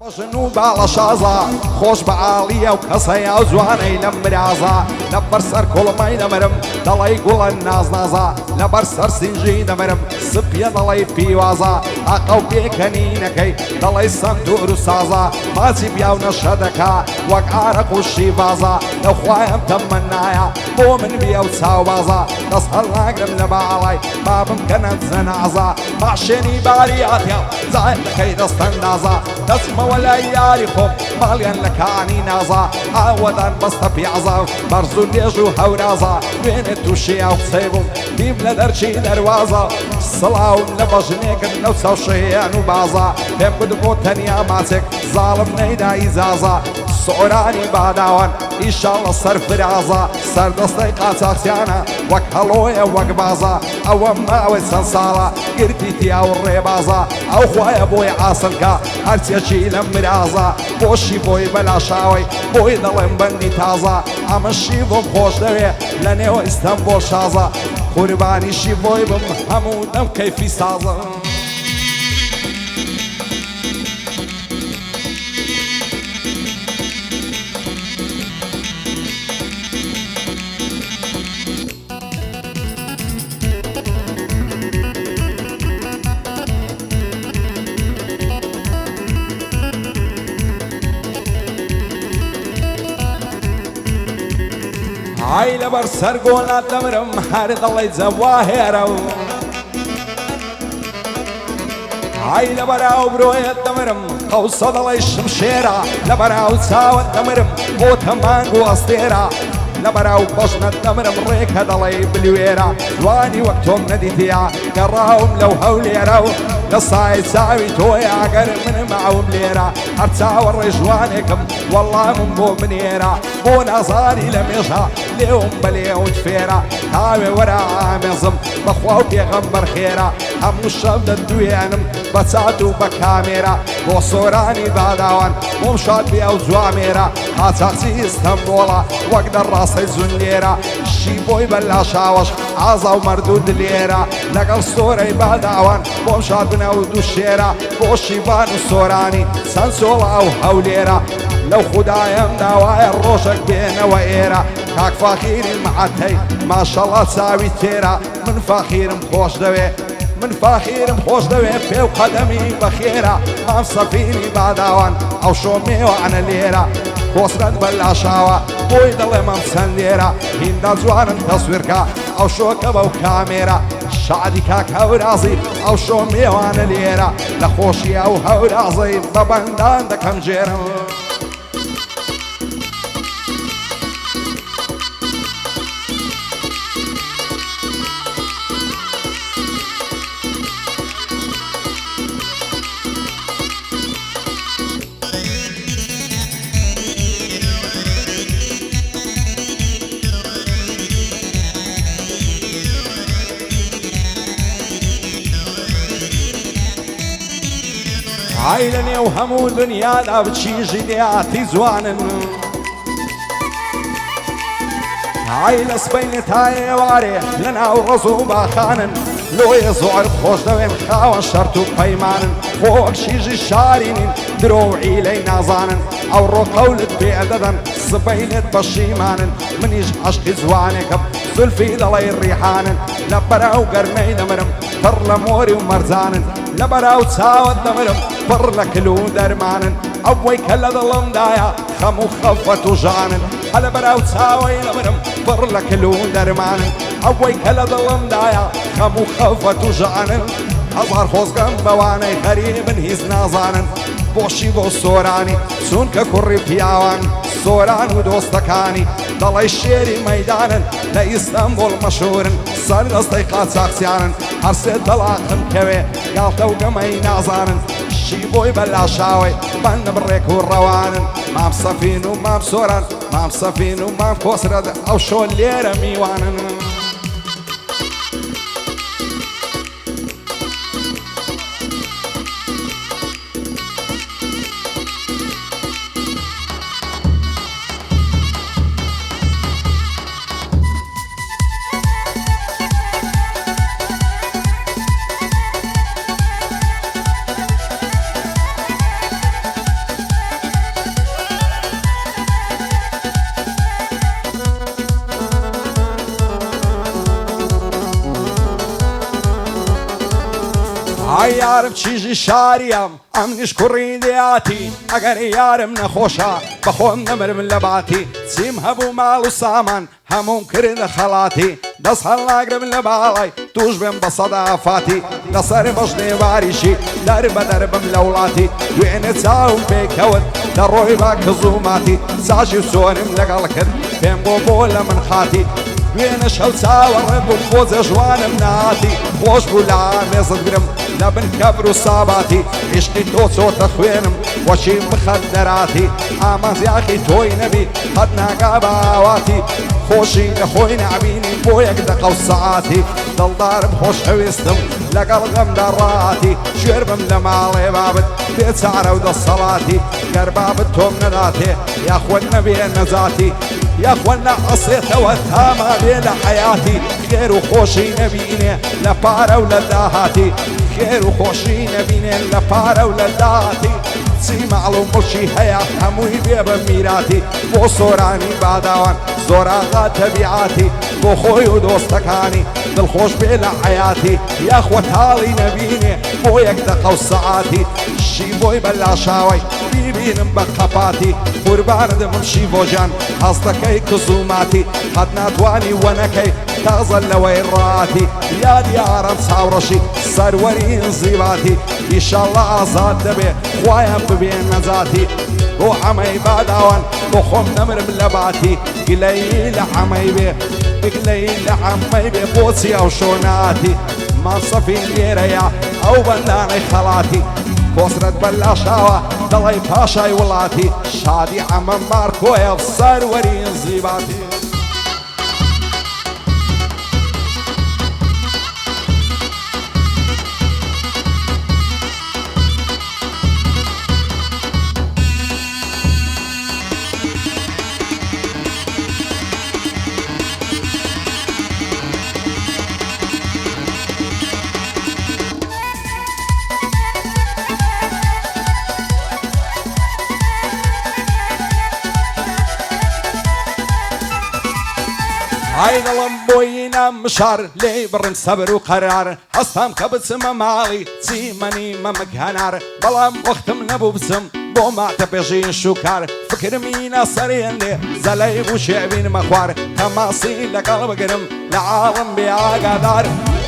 بجنو بالا شازا خوش بعالية وكسيا وزواني لمرازا لبرسر كل ماي نمرم دلي قول الناس نازا لبرسر سنجي نمرم سبيا دلي بيوازا اقو بيكنينكي دلي سندور سازا مازي بياو نشدكا وقعرق وشيفازا لو خوايم تمنايا مؤمن بياو تساوازا نصهر لاقرم لبالي ما بمكنت زنازا معشني بارياتيا زايد لكي دستندازا دسم ولا ياريخم ماليان لكاني نازا عودان بسط بيعزا برزو ليجو هورازا وين التوشي او قصيبم بيم لدرشي دروازا الصلاة ونبجنيك النوسا وشيان وبازا هم قدمو تنيا ماسك ظالم نيدا إزازا سعراني بعداوان إن شاء الله صرف رازا سر دستي قاتاكسيانا وك هلويا وك بازا أو ماوي سنسالا قرتيتي أو الريبازا أو خوايا بوي عاصلكا هرسيا شيلم مرازا بوشي بوي بلا شاوي بوي دلم بندي تازا أمشي بوم خوش دوي لنيو استنبول شازا قرباني شي بوي بم همودم كيفي سازا عيلة برسر قولا تمرم حارد الله يتزواهرو عيلة براو بروية تمرم قوصد الله الشمشيرة لبراو تساوى تمرم وتمانقو أسطيرة لبراو بشنا تمرم ريكا دلي بلويرة واني وقتهم نديتيا قراهم لو هوليرو لصايد ساوي تويا عقر من معهم ليرة هرتساوى الرجوانكم والله من بو منيرة بو نصاري لميشا ليهم بليو تفيرة هاوي ورا عامزم بخواو بيغمبر خيرة همو الشبد الدويانم بساتو بكاميرا بو صوراني بعداوان ممشاد بيو زواميرا هاتاقسي اسطنبولا وقدر راسي زنيرا الشيبوي بلا شاوش عازا ومردود ليرا لقل صوري بعداوان ممشاد بناو دوشيرا بو شيبان الصوراني سنسولا وهوليرا لو خدايم دوايا الروشك بينا وإيرا كاك فخير معتي ما شاء الله تساوي تيرا من فخير مخوش دوي من فخير مخوش دوي في قدمي بخيرة ما مصفيني بعداوان أو شومي وعنا ليرا وصلت بلا شاوة بويد الله ما مسنديرا هندا زوان تصويركا أو شوكبا وكاميرا شعدي كاك هورازي أو شومي وعنا ليرا لخوشي أو هورازي ببندان دكم جيرا عيلني وهمو دنيا لا بتشيجي دياتي زوانن عيلة سبينت هاي واري لنا ورزوبا خانن لو يزعر خوش دوين خاوان شرطو بيمانن فوق شيجي الشارين دروعي لي نازانن او رو قولت بعددن سبينت بشيمانن من يجي عشق زوانكم زلفي دلي الريحانن لبراو قرني دمرم فرلموري ومرزانن لبراو تساوت دمرم فرلك لو درمانن أبوي كلا ظلم دايا خمو خفت وجانن هلا براو تساوي دمرم فرلك لو درمانن أبوي كلا ظلم دايا خمو خفت وجانن أظهر خوزقم بواني غريب هيز نازانن بوشي بو سوراني سونك كوري بياوان سوران ودوستكاني ضلي الشيري ميدانا لا اسطنبول مشهورن صار اصدقاء ساكسيانن هرسد دلاخم كوي قالتو قمي نازانن شيبوي بلا شاوي بان بريك والروانن مام صفين ومام سوران مام صفين ومام كوسرد او شو الليرة ميوانن یارم چیژی شاریم ئەمنیش کوڕی دێاتی ئەگەر یارم نەخۆشە بەخۆم نەمرم لە باتی چیم هەبوو ماڵ و سامان هەموم کردە خەڵاتی دەست هەڵناگرم لە باڵای توش بم بە سەدافاتی لەسەر بەش نێواریشی دەر بە دەربم لە وڵاتی دوێنێ چاوم پێکەوت دەڕۆی با کەزووماتی ساژی و سۆرم لەگەڵ کرد پێم بۆ لە من خاتی دوێنە شەو چاوەڕێ بوو بۆ جەژوانم ناتی خۆش بوو لە ئامێزت گرم لە بن کەبر و ساباتی عیشقی تۆ چۆتە خوێنم وەچی بخەت دەراتی ئامانزیاخی تۆی نەبی قەت ناگا بە ئاواتی خۆشی لە خۆی نابینی بۆ یەک دەقە و سەعاتی دڵدارم خۆش هەویستم لەگەڵ غەمدا ڕاتی ژێر بم لە ماڵێ بابت بێچارە و دەسەڵاتی گەر بابت تۆم نەداتێ یاخۆت نەبێ نەزاتی یاخۆ نەعەسێتەوە تاما بێ لە حەیاتی خێر و خۆشی نەبینێ لە پارە و لە داهاتی خێر و خۆشی نەبینێ لە پارە و لە داهاتی چی ماڵ و مڵکی هەیە هەمووی بێ بە میراتی بۆ سۆرانی باداوان زۆراغا تەبیعاتی بۆ خۆی و دۆستەکانی دڵخۆش بێ لە حەیاتی یاخۆ تاڵی نەبینێ بۆ یەک دەقە و سەعاتی شیبۆی بەلاشاوی بیبینم بە قەپاتی قوربانت شیبۆجان هەست دەکەی کزوماتی قەت ناتوانی وەنەکەی تازە لەوەی ڕاتی یادی ئارەم چاوڕەشی سەروەرین زیباتی ئیشەڵڵا ئازاد دەبێ خوایان ببێ نەجاتی بۆ عەمەی باداوان بۆ خۆم نەمرم لە باتی گلەی لە عەمەی بێ گلەی لە عەمەی بێ بۆچی ئەو شۆناتی مەسەفی لێرەیە ئەو بەندانەی خەڵاتی کۆسرەت بەلاشاوە دەڵی پاشای وڵاتی شادی عەمەم مارکۆیە سەروەرین زیباتی ئای دڵم بۆی نەمشار لێی بڕن سەبر و قەرار هەستام کە بچمە ماڵی چیمەنی مەمک هەنار بەڵام وەختم نەبوو بچم بۆ ماتە پێشین شوکار فکرمینە سەرێندێ زەلەی بوو شێبینمە خوار تەماسی لەگەڵ بگرم لە عاڵم بێ ئاگادار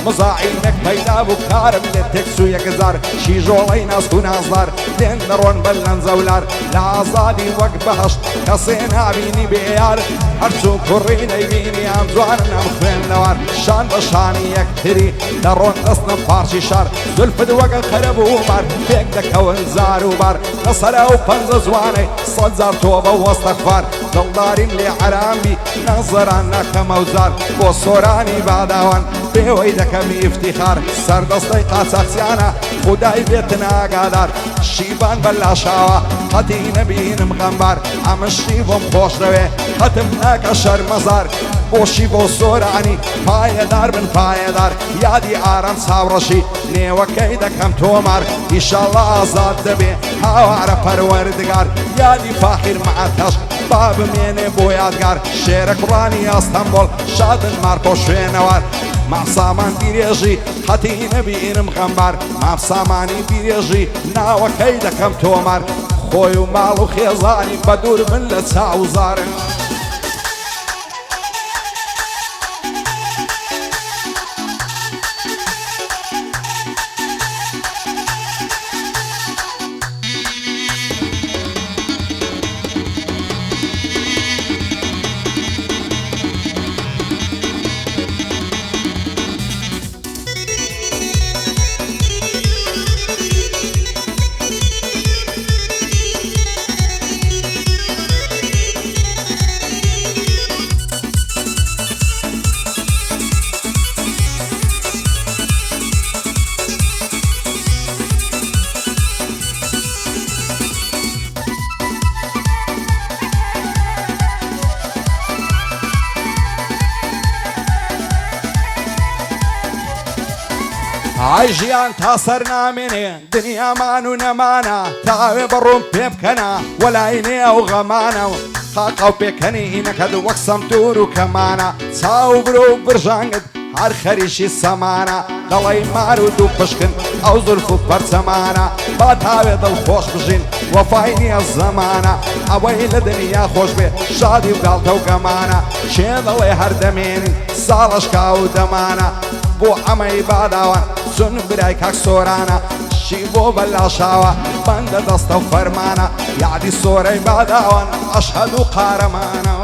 مزاعینێک پەیدا بوو کارم لێ تێکس و یەکزار شیژۆڵەی ناست و نازدار دێن دەڕۆن بەر لەنجەولار لە ئازادی وەک بەهەشت کەسێ نابینی بێیار هەرچوو کوڕی نەیبینی ئەم جوانن ئەم خوێندنەوار شان بە شانی یەکتری دەڕۆن دەستنە پارچی شار زولفت وەگە قەرەب و مار پێک دەکەون زار و بار لەسەرە و پەنجە جوانەی سەد زار تۆ بە وەستەخوار دڵداریم لێ عەرامبی نەزەران نەکەمە و زار بۆ سۆرانی باداوان پێوەی دەکەمی ئیفتیخار سەردەستەی قاچاقچیانە خودای بێتن ئاگادار شیبان بەلاشاوە قەتی نەبینم غەمبار ئەمشتی بۆم خۆش دەوێ قەتم ناکە شەرمەزار بۆشی بۆ سۆرانی پایەدار بن پایەدار یادی ئارەم چاوڕەشی نێوەکەی دەکەم تۆمار ئیشەڵڵا ئازاد دەبێ هاوارە پەروەردگار یادی فاخیر مەعەتەش با بمێنێ بۆ یادگار شێرە کوڕانی ئەستەمبۆڵ شادن مارکۆ شوێنەوار مافسامان بیرێژی قەتی نەبینم غەمبار مافسامانی بیرێژی ناوەکەی دەکەم تۆمار خۆی و ماڵ و خێزانی بە دوور من لە چاوزارن ئای ژیان تا سەر نامێنێ دنیامان و نەمانە تاوێ بەڕوم پێ بکەنە وەلای ئەو غەمانە و قاقە و پێکەنی ئینەکەت وەک سەمتور و کەمانە چاو برۆ و برژانگت هەر خەریشی سەمانە دەڵێی مارود و پشکن ئەو زولف و پەرچەمانە با تاوێ دڵخۆش بژین وەفای نییە زەمانە ئەوەی لە دنیا خۆش بێ شادی و گاڵتە و گەمانە شێ دەڵێ هەردەمێنین ساڵەش کا و دەمانە بۆ ئەمەی باداوان چون برای کاک سۆرانە شی بۆ بەلاشاوە بەندە دەستە و فەرمانە یادی سۆرەی باداوان ئەشهەد و قارەمانە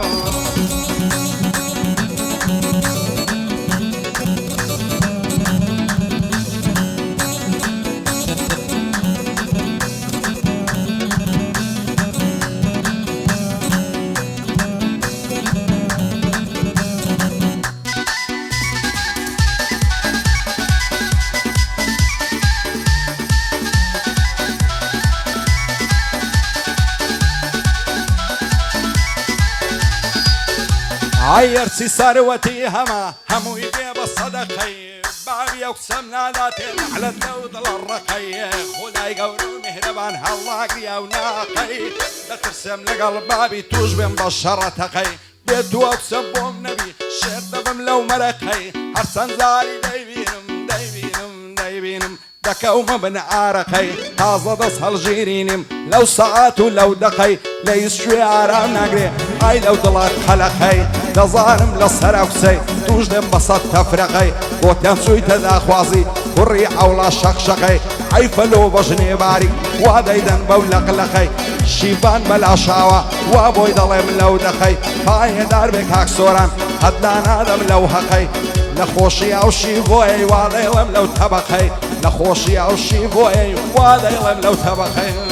عيرتي ثروتي هما هموي بيبا صدقي بابي اقسم ناداتين على الدود الرقي خداي قورو مهربان هالله يا وناقي لا ترسم لقلب بابي توج بين بشرتقي بيتو اقسم بوم نبي شرد بملو مرقي هرسان زاري دايبينم دكوم بن عارقي تازة دس هالجيرينم لو ساعات ولو دقي ليس شوي عرام نقري هاي لو ضلات خلقي دظالم للسراوسي توجدم بسط تفرقي وتان سوي تداخوازي والريع ولا شقشقي عيفلو بجني باري وادايدن بولقلقي شيبان بلا شاوة وابوي ضليم لو دقي هاي داربك هاك سوران هدلان آدم لو هقي نخوشي او شيفوي وادايلم لو تبقي نخوشي او شيفوي وادايلم لو تبقي